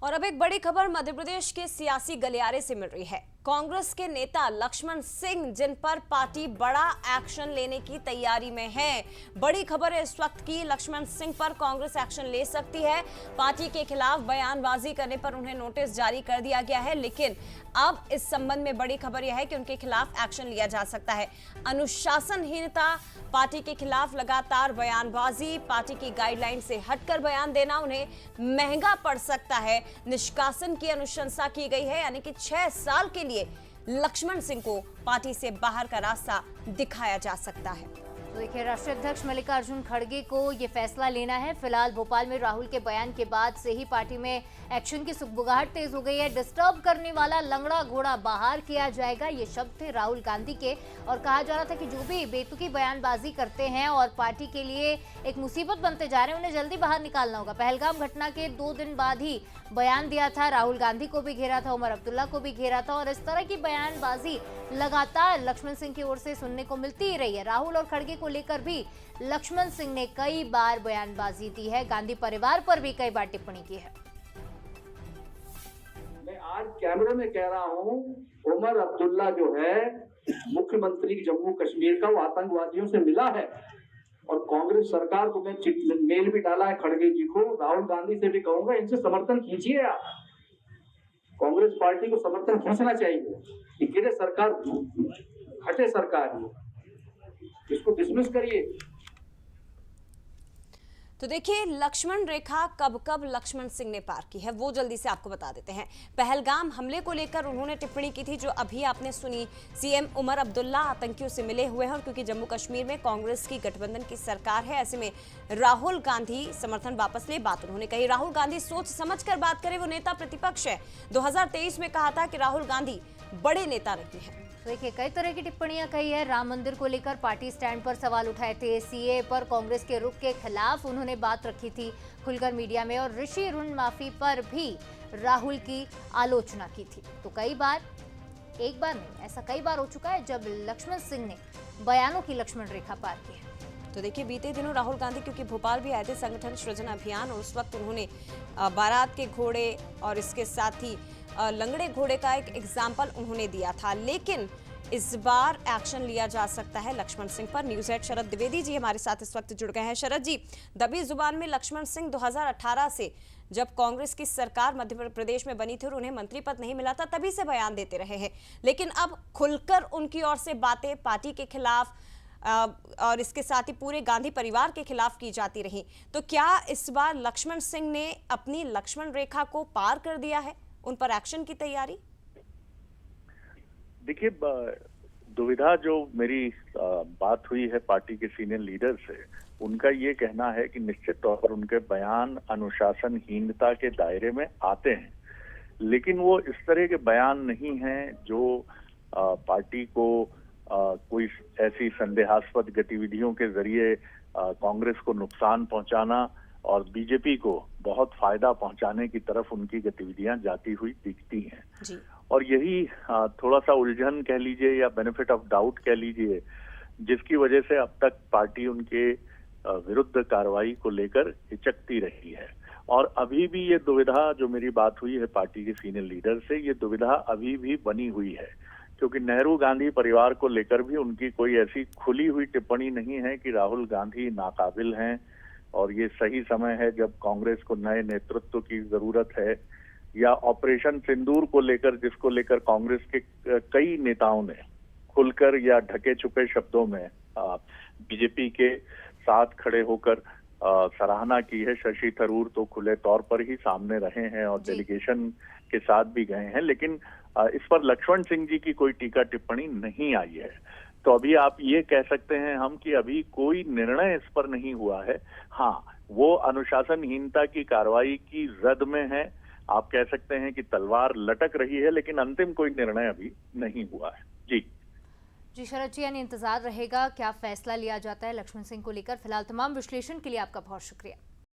और अब एक बड़ी खबर मध्य प्रदेश के सियासी गलियारे से मिल रही है। कांग्रेस के नेता लक्ष्मण सिंह, जिन पर पार्टी बड़ा एक्शन लेने की तैयारी में है। बड़ी खबर है इस वक्त की, लक्ष्मण सिंह पर कांग्रेस एक्शन ले सकती है। पार्टी के खिलाफ बयानबाजी करने पर उन्हें नोटिस जारी कर दिया गया है, लेकिन अब इस संबंध में बड़ी खबर यह है कि उनके खिलाफ एक्शन लिया जा सकता है। अनुशासनहीनता, पार्टी के खिलाफ लगातार बयानबाजी, पार्टी की गाइडलाइन से हटकर बयान देना उन्हें महंगा पड़ सकता है। निष्कासन की अनुशंसा की गई है, यानी कि 6 साल के लिए लक्ष्मण सिंह को पार्टी से बाहर का रास्ता दिखाया जा सकता है। तो देखिए, राष्ट्रीय अध्यक्ष मल्लिकार्जुन खड़गे को ये फैसला लेना है। फिलहाल भोपाल में राहुल के बयान के बाद से ही पार्टी में एक्शन की सुगबुगाहट तेज हो गई है। डिस्टर्ब करने वाला लंगड़ा घोड़ा बाहर किया जाएगा, ये शब्द थे राहुल गांधी के। और कहा जा रहा था कि जो भी बेतुकी बयानबाजी करते हैं और पार्टी के लिए एक मुसीबत बनते जा रहे हैं, उन्हें जल्दी बाहर निकालना होगा। पहलगाम घटना के 2 दिन बाद ही बयान दिया था, राहुल गांधी को भी घेरा था, उमर अब्दुल्ला को भी घेरा था। और इस तरह की बयानबाजी लगातार लक्ष्मण सिंह की ओर से सुनने को मिलती ही रही है। राहुल और खड़गे को लेकर भी लक्ष्मण सिंह ने कई बार बयानबाजी दी है, गांधी परिवार पर भी कई बार टिप्पणी की है। मैं आज कैमरे में कह रहा हूं, उमर अब्दुल्ला जो है मुख्यमंत्री जम्मू कश्मीर का, वो आतंकवादियों से मिला है। और कांग्रेस सरकार को मैं मेल भी डाला है खड़गे जी को, राहुल गांधी से भी कहूंगा, इनसे समर्थन खींचिए। आप कांग्रेस पार्टी को समर्थन खींचना चाहिए। कि सरकार हटे, सरकार इसको डिसमिस करिए। तो देखिए, लक्ष्मण रेखा कब कब लक्ष्मण सिंह ने पार की है, वो जल्दी से आपको बता देते हैं। पहलगाम हमले को लेकर उन्होंने टिप्पणी की थी, जो अभी आपने सुनी। सीएम उमर अब्दुल्ला आतंकियों से मिले हुए हैं, और क्योंकि जम्मू कश्मीर में कांग्रेस की गठबंधन की सरकार है, ऐसे में राहुल गांधी समर्थन वापस ले, बात उन्होंने कही। राहुल गांधी सोच समझ कर बात करें, वो नेता प्रतिपक्ष है। 2023 में कहा था कि राहुल गांधी बड़े नेता नहीं है। देखिए, कई तरह की टिप्पणियां कही है। राम मंदिर को लेकर पार्टी स्टैंड पर सवाल उठाए थे। सीए पर कांग्रेस के रुख के खिलाफ उन्होंने बात रखी थी खुलकर मीडिया में। और ऋषि ऋण माफी पर भी राहुल की आलोचना की थी। तो कई बार, एक बार नहीं, ऐसा कई बार हो चुका है जब लक्ष्मण सिंह ने बयानों की लक्ष्मण रेखा पार की है। तो देखिए, बीते दिनों राहुल गांधी क्योंकि भोपाल भी आए थे संगठन सृजन अभियान, और उस वक्त उन्होंने बारात के घोड़े और इसके साथ ही लंगड़े घोड़े का एक एग्जाम्पल उन्होंने दिया था। लेकिन इस बार एक्शन लिया जा सकता है लक्ष्मण सिंह पर। न्यूज हेड शरद द्विवेदी जी हमारे साथ इस वक्त जुड़ गए हैं। शरद जी, दबी जुबान में लक्ष्मण सिंह 2018 से जब कांग्रेस की सरकार मध्य प्रदेश में बनी थी और उन्हें मंत्री पद नहीं मिला था, तभी से बयान देते रहे हैं। लेकिन अब खुलकर उनकी ओर से बातें पार्टी के खिलाफ और इसके साथ ही पूरे गांधी परिवार के खिलाफ की जाती रही। तो क्या इस बार लक्ष्मण सिंह ने अपनी लक्ष्मण रेखा को पार कर दिया है, उन पर एक्शन की तैयारी? देखिए, दुविधा जो मेरी बात हुई है पार्टी के सीनियर लीडर से, उनका ये कहना है कि निश्चित तौर पर उनके बयान अनुशासनहीनता के दायरे में आते हैं, लेकिन वो इस तरह के बयान नहीं हैं जो पार्टी को कोई ऐसी संदेहास्पद गतिविधियों के जरिए कांग्रेस को नुकसान पहुंचाना और बीजेपी को बहुत फायदा पहुंचाने की तरफ उनकी गतिविधियां जाती हुई दिखती हैं जी। और यही थोड़ा सा उलझन कह लीजिए या बेनिफिट ऑफ डाउट कह लीजिए, जिसकी वजह से अब तक पार्टी उनके विरुद्ध कार्रवाई को लेकर हिचकती रही है। और अभी भी ये दुविधा, जो मेरी बात हुई है पार्टी के सीनियर लीडर से, ये दुविधा अभी भी बनी हुई है, क्योंकि नेहरू गांधी परिवार को लेकर भी उनकी कोई ऐसी खुली हुई टिप्पणी नहीं है कि राहुल गांधी नाकाबिल हैं और ये सही समय है जब कांग्रेस को नए नेतृत्व की जरूरत है, या ऑपरेशन सिंदूर को लेकर, जिसको लेकर कांग्रेस के कई नेताओं ने खुलकर या ढके छुपे शब्दों में बीजेपी के साथ खड़े होकर सराहना की है। शशि थरूर तो खुले तौर पर ही सामने रहे हैं और डेलीगेशन के साथ भी गए हैं, लेकिन इस पर लक्ष्मण सिंह जी की कोई टीका टिप्पणी नहीं आई है। तो अभी आप ये कह सकते हैं हम कि अभी कोई निर्णय इस पर नहीं हुआ है। हाँ, वो अनुशासनहीनता की कार्रवाई की जद में है। आप कह सकते हैं कि तलवार लटक रही है, लेकिन अंतिम कोई निर्णय अभी नहीं हुआ है। जी शरद जी, यानी इंतजार रहेगा क्या फैसला लिया जाता है लक्ष्मण सिंह को लेकर। फिलहाल तमाम विश्लेषण के लिए आपका बहुत शुक्रिया।